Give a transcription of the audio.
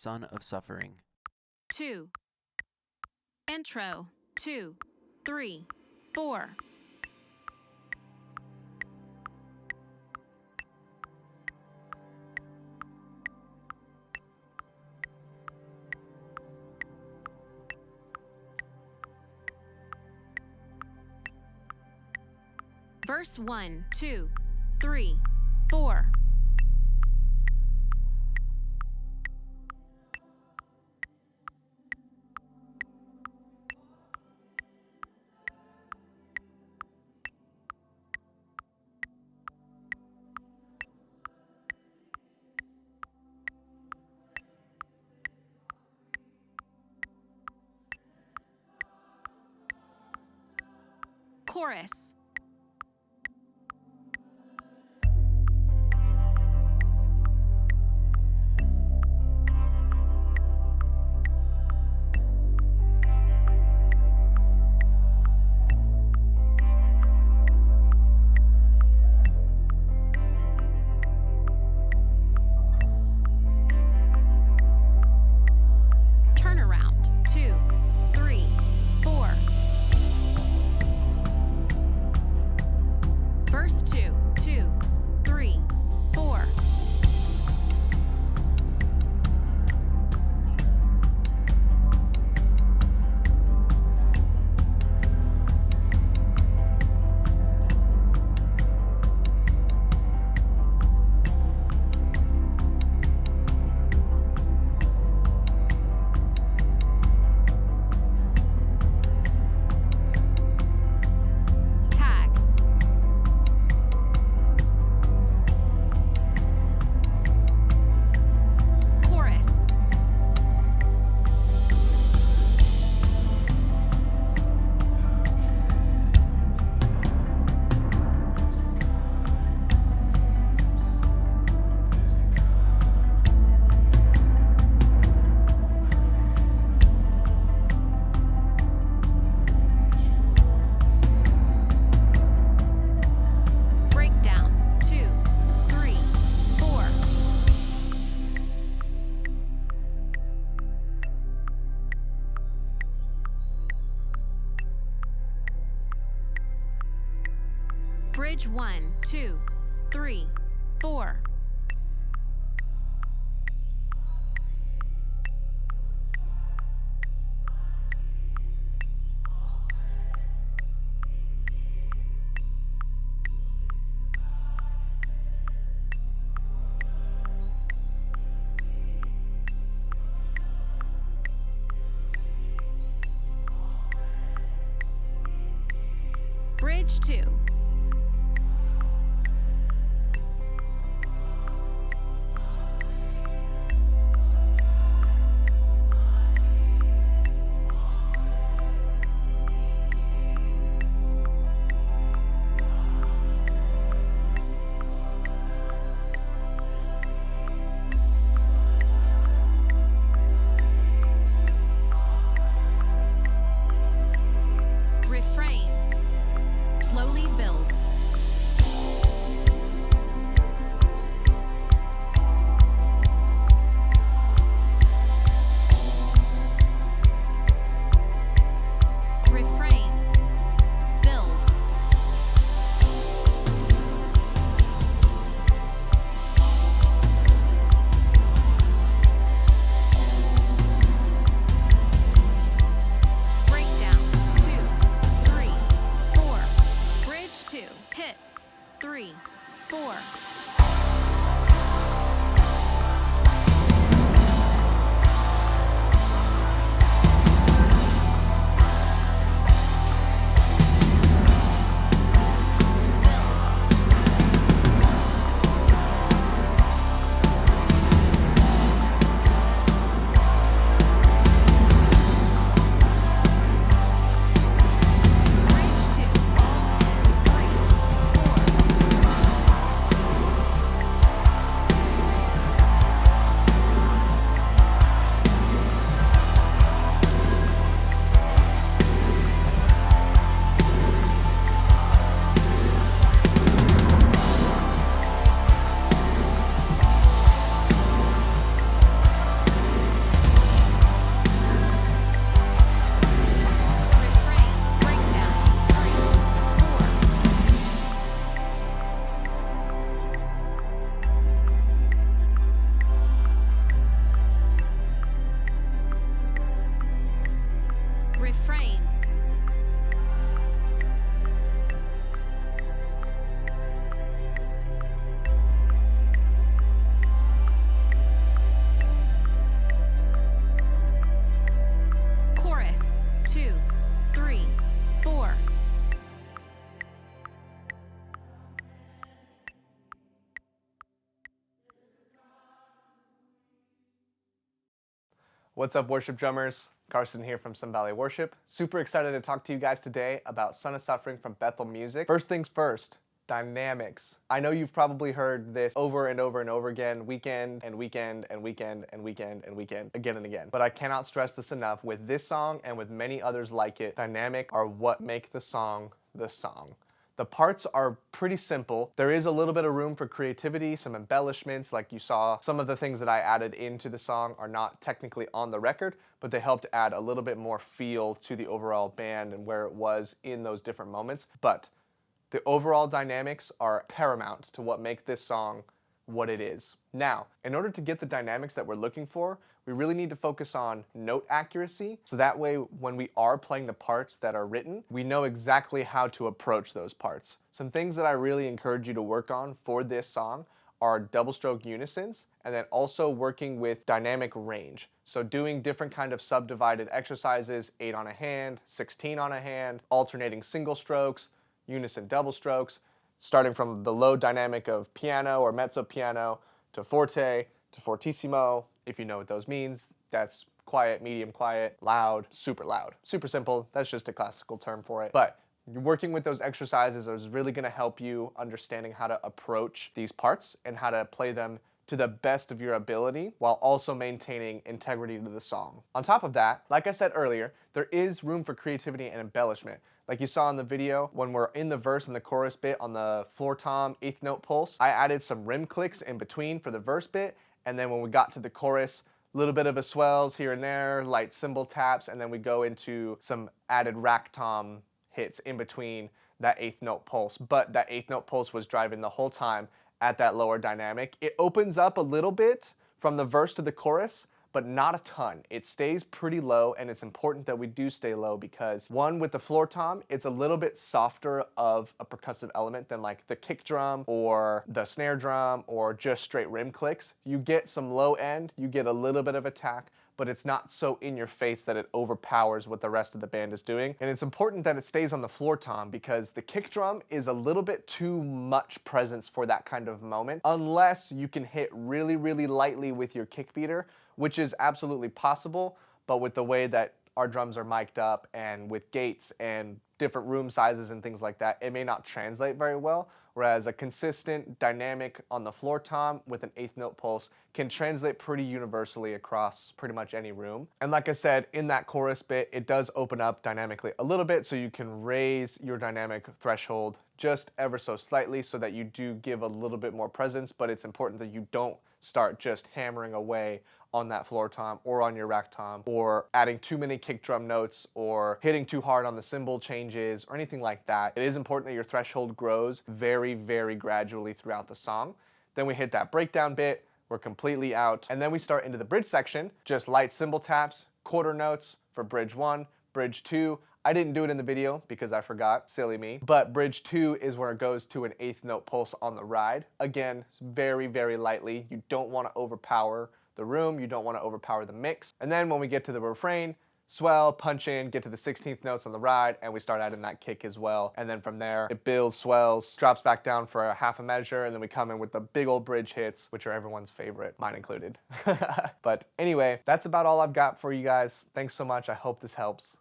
son of suffering. 2. Intro, 2, 3, 4. Verse 1, 2, 3, 4. Chorus. Turnaround, 2, 3, 4. Verse 2, 2, 3, 4. Tag. Chorus. Breakdown, 2, 3, 4. Bridge 1, 2, 3, 4. Bridge 2. Refrain. Slowly build. What's up, worship drummers? Carston here from Cymbals Worship. Super excited to talk to you guys today about Son of Suffering from Bethel Music. First things first, dynamics. I know you've probably heard this over and over and over again, weekend and weekend and weekend and weekend and weekend, again and again. But I cannot stress this enough. With this song and with many others like it, dynamic are what make the song the song. The parts are pretty simple. There is a little bit of room for creativity, some embellishments like you saw. Some of the things that I added into the song are not technically on the record, but they helped add a little bit more feel to the overall band and where it was in those different moments. But the overall dynamics are paramount to what makes this song what it is. Now, in order to get the dynamics that we're looking for, we really need to focus on note accuracy, so that way when we are playing the parts that are written, we know exactly how to approach those parts. Some things that I really encourage you to work on for this song are double stroke unisons, and then also working with dynamic range. So doing different kind of subdivided exercises, 8 on a hand, 16 on a hand, alternating single strokes, unison double strokes, starting from the low dynamic of piano or mezzo piano to forte to fortissimo. If you know what those means, that's quiet, medium quiet, loud, super loud. Super simple, that's just a classical term for it. But working with those exercises is really gonna help you understanding how to approach these parts and how to play them to the best of your ability while also maintaining integrity to the song. On top of that, like I said earlier, there is room for creativity and embellishment. Like you saw in the video, when we're in the verse and the chorus bit on the floor tom, 8th note pulse, I added some rim clicks in between for the verse bit, and then when we got to the chorus, a little bit of a swells here and there, light cymbal taps, and then we go into some added rack tom hits in between that 8th note pulse. But that 8th note pulse was driving the whole time at that lower dynamic. It opens up a little bit from the verse to the chorus, but not a ton. It stays pretty low, and it's important that we do stay low because, one, with the floor tom, it's a little bit softer of a percussive element than like the kick drum or the snare drum or just straight rim clicks. You get some low end, you get a little bit of attack, but it's not so in your face that it overpowers what the rest of the band is doing. And it's important that it stays on the floor tom because the kick drum is a little bit too much presence for that kind of moment, unless you can hit really, really lightly with your kick beater, which is absolutely possible, but with the way that our drums are mic'd up and with gates and different room sizes and things like that, it may not translate very well, whereas a consistent dynamic on the floor tom with an 8th note pulse can translate pretty universally across pretty much any room. And like I said, in that chorus bit, it does open up dynamically a little bit, so you can raise your dynamic threshold just ever so slightly so that you do give a little bit more presence, but it's important that you don't start just hammering away on that floor tom or on your rack tom or adding too many kick drum notes or hitting too hard on the cymbal changes or anything like that. It is important that your threshold grows very, very gradually throughout the song. Then we hit that breakdown bit, we're completely out, and then we start into the bridge section, just light cymbal taps, quarter notes for bridge 1, bridge 2. I didn't do it in the video because I forgot, silly me, but bridge 2 is where it goes to an 8th note pulse on the ride. Again, very, very lightly. You don't want to overpower the room, you don't want to overpower the mix. And then when we get to the refrain, swell, punch in, get to the 16th notes on the ride, and we start adding that kick as well. And then from there, it builds, swells, drops back down for a half a measure, and then we come in with the big old bridge hits, which are everyone's favorite, mine included. But anyway, that's about all I've got for you guys. Thanks so much, I hope this helps.